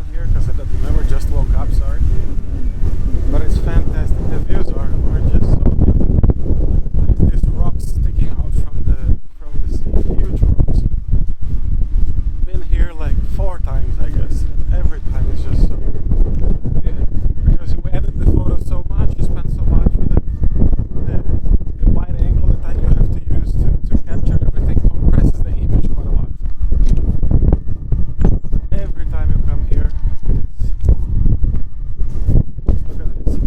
down here because I never just woke up, sorry. But it's fantastic. The views are just so amazing. There's these rocks sticking out from the sea, huge rocks. Been here like 4 times, I guess. And every time it's just so because you edit the photo so much, you spend so much with it. The wide angle that you have to use to capture everything compresses the image quite a lot. Every time you come here, look at this.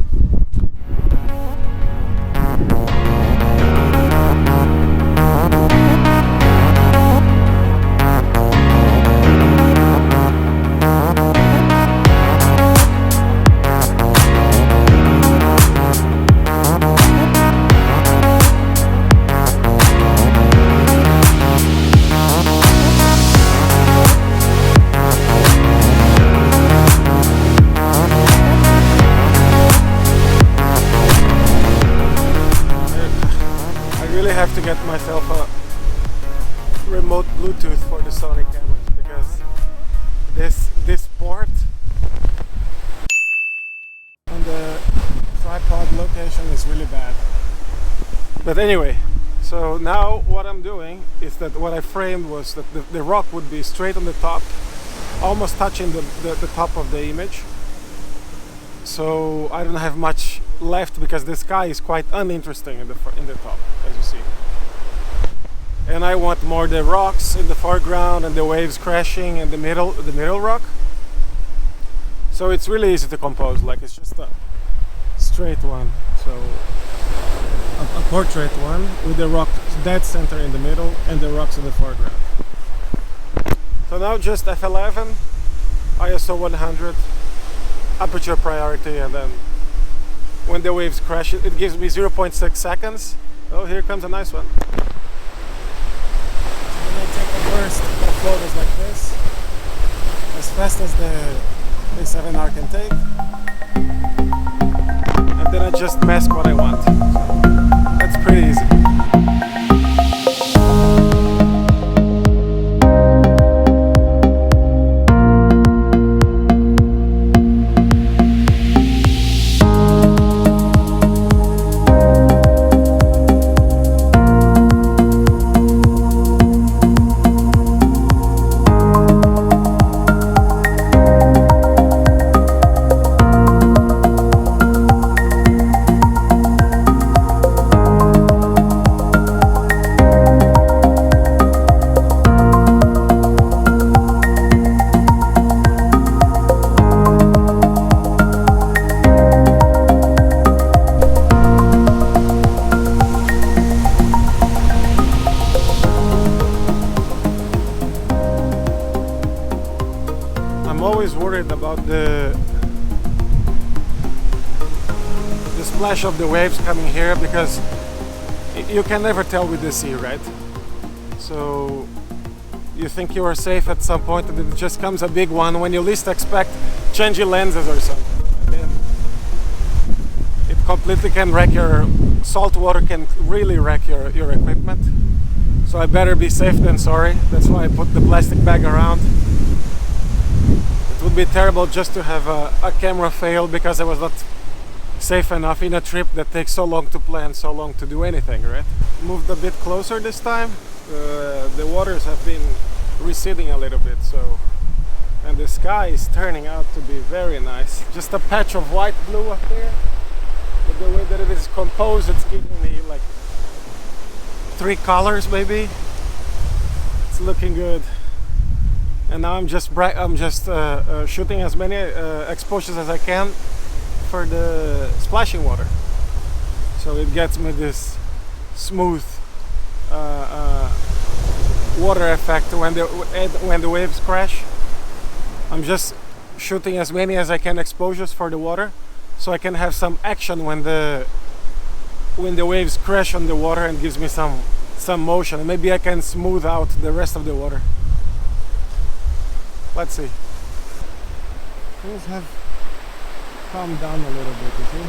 Have to get myself a remote Bluetooth for the Sony cameras because this port on the tripod location is really bad. But anyway, so now what I'm doing is that what I framed was that the rock would be straight on the top, almost touching the top of the image. So I don't have much left because the sky is quite uninteresting in the top, as you see. And I want more the rocks in the foreground and the waves crashing in the middle rock. So it's really easy to compose, like it's just a straight one. So a portrait one with the rock dead center in the middle and the rocks in the foreground. So now just f11, ISO 100, aperture priority, and then when the waves crash, it gives me 0.6 seconds. Oh, here comes a nice one. So then I take a burst of photos like this, as fast as the A7R can take, and then I just mask what I want. So that's pretty easy. Always worried about the splash of the waves coming here because you can never tell with the sea, right? So you think you are safe at some point and it just comes a big one when you least expect, changing lenses or something, and then it completely can wreck your salt water, can really wreck your equipment. So I better be safe than sorry. That's why I put the plastic bag around. It would be terrible just to have a camera fail because I was not safe enough in a trip that takes so long to plan, so long to do anything, right? Moved a bit closer this time. The waters have been receding a little bit, so, and the sky is turning out to be very nice. Just a patch of white blue up there, but the way that it is composed, it's giving me like 3 colors maybe. It's looking good. And now I'm just shooting as many exposures as I can for the splashing water. So it gets me this smooth water effect when the waves crash. I'm just shooting as many as I can exposures for the water, so I can have some action when the waves crash on the water and gives me some motion. And maybe I can smooth out the rest of the water. Let's see. Things have calmed down a little bit, you see?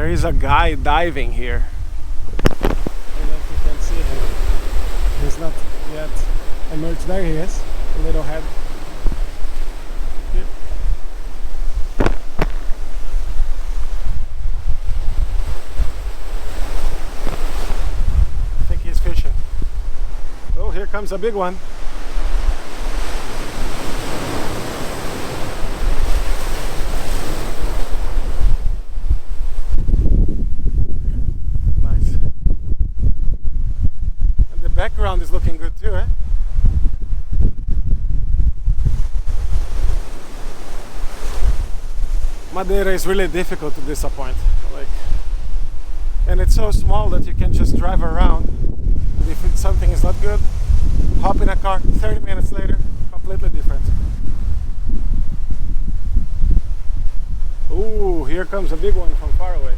There is a guy diving here. I don't know if you can see him. He's not yet emerged. There he is, a little head. Here. I think he's fishing. Oh, here comes a big one. Background is looking good too, eh? Madeira is really difficult to disappoint. And it's so small that you can just drive around. If something is not good, hop in a car, 30 minutes later, completely different. Ooh, here comes a big one from far away.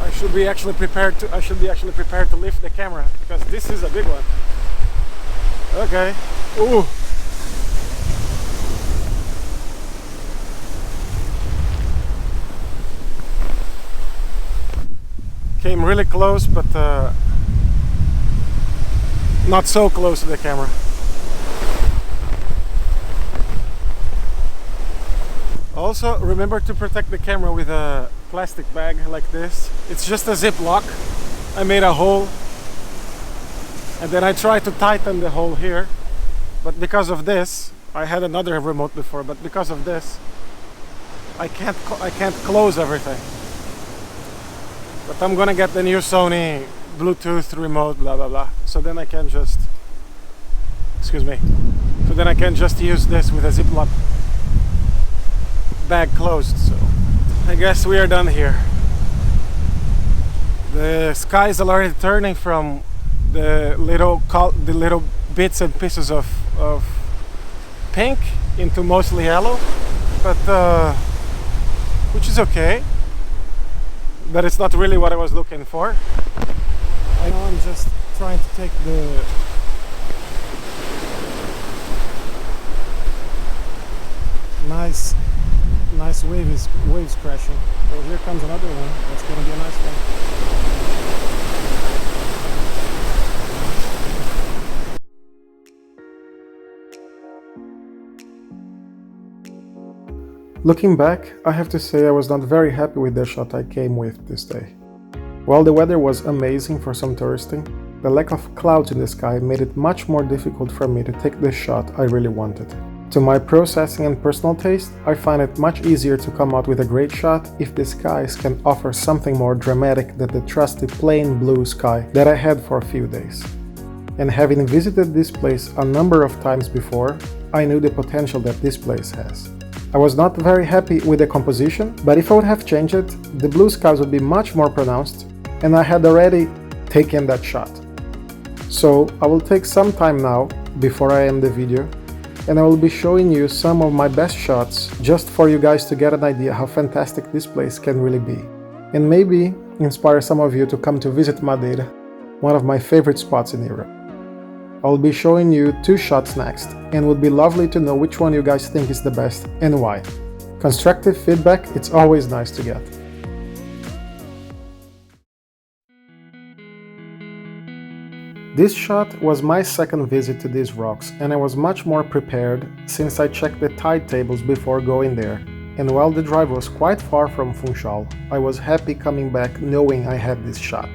I should be actually prepared to lift the camera because this is a big one. Okay. Ooh. Came really close, but not so close to the camera. Also, remember to protect the camera with a plastic bag like this. It's just a Ziploc. I made a hole and then I tried to tighten the hole here, but because of this, I had another remote before, but because of this I can't close everything. But I'm gonna get the new Sony Bluetooth remote, blah blah blah, so then I can just so then I can just use this with a Ziploc bag closed. So I guess we are done here. The sky is already turning from the little bits and pieces of pink into mostly yellow, but which is okay, but it's not really what I was looking for. I know I'm just trying to take the nice waves crashing. So here comes another one. That's going to be a nice one. Looking back, I have to say I was not very happy with the shot I came with this day. While the weather was amazing for some touristing, the lack of clouds in the sky made it much more difficult for me to take the shot I really wanted. To my processing and personal taste, I find it much easier to come out with a great shot if the skies can offer something more dramatic than the trusty plain blue sky that I had for a few days. And having visited this place a number of times before, I knew the potential that this place has. I was not very happy with the composition, but if I would have changed it, the blue skies would be much more pronounced, and I had already taken that shot. So I will take some time now, before I end the video, and I will be showing you some of my best shots just for you guys to get an idea how fantastic this place can really be. And maybe inspire some of you to come to visit Madeira, one of my favorite spots in Europe. I'll be showing you 2 shots next, and it would be lovely to know which one you guys think is the best and why. Constructive feedback, it's always nice to get. This shot was my second visit to these rocks, and I was much more prepared since I checked the tide tables before going there, and while the drive was quite far from Funchal, I was happy coming back knowing I had this shot.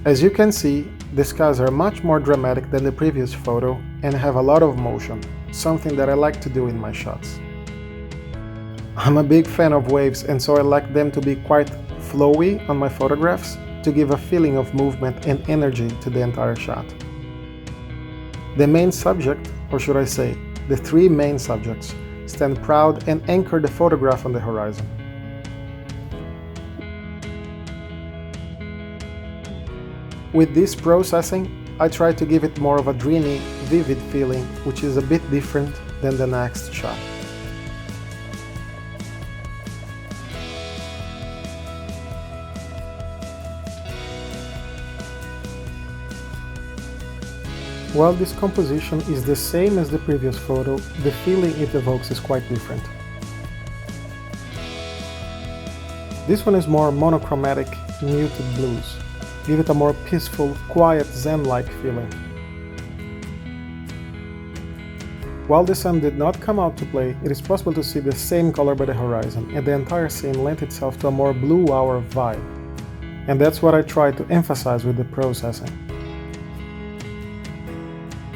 As you can see, the skies are much more dramatic than the previous photo and have a lot of motion, something that I like to do in my shots. I'm a big fan of waves, and so I like them to be quite flowy on my photographs, to give a feeling of movement and energy to the entire shot. The main subject, or should I say, the 3 main subjects, stand proud and anchor the photograph on the horizon. With this processing, I try to give it more of a dreamy, vivid feeling, which is a bit different than the next shot. While this composition is the same as the previous photo, the feeling it evokes is quite different. This one is more monochromatic, muted blues. Give it a more peaceful, quiet, zen-like feeling. While the sun did not come out to play, it is possible to see the same color by the horizon, and the entire scene lent itself to a more blue hour vibe. And that's what I tried to emphasize with the processing.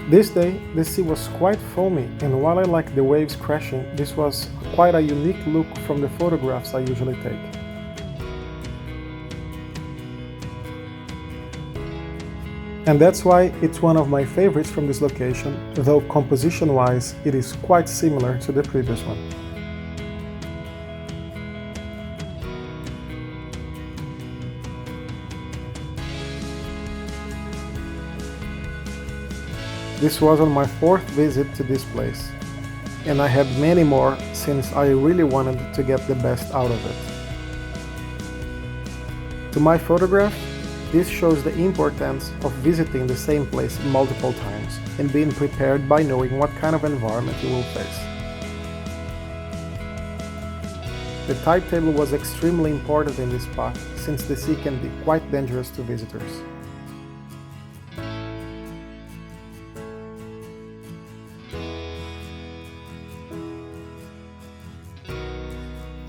This day, the sea was quite foamy, and while I like the waves crashing, this was quite a unique look from the photographs I usually take. And that's why it's one of my favorites from this location, though composition-wise it is quite similar to the previous one. This was on my 4th visit to this place, and I had many more since I really wanted to get the best out of it. To my photograph, this shows the importance of visiting the same place multiple times and being prepared by knowing what kind of environment you will face. The tide table was extremely important in this spot since the sea can be quite dangerous to visitors.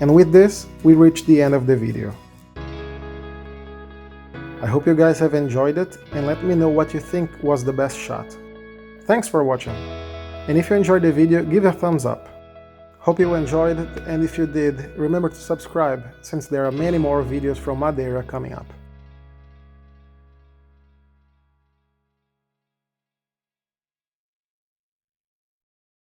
And with this, we reach the end of the video. I hope you guys have enjoyed it, and let me know what you think was the best shot. Thanks for watching, and if you enjoyed the video, give a thumbs up. Hope you enjoyed it, and if you did, remember to subscribe, since there are many more videos from Madeira coming up.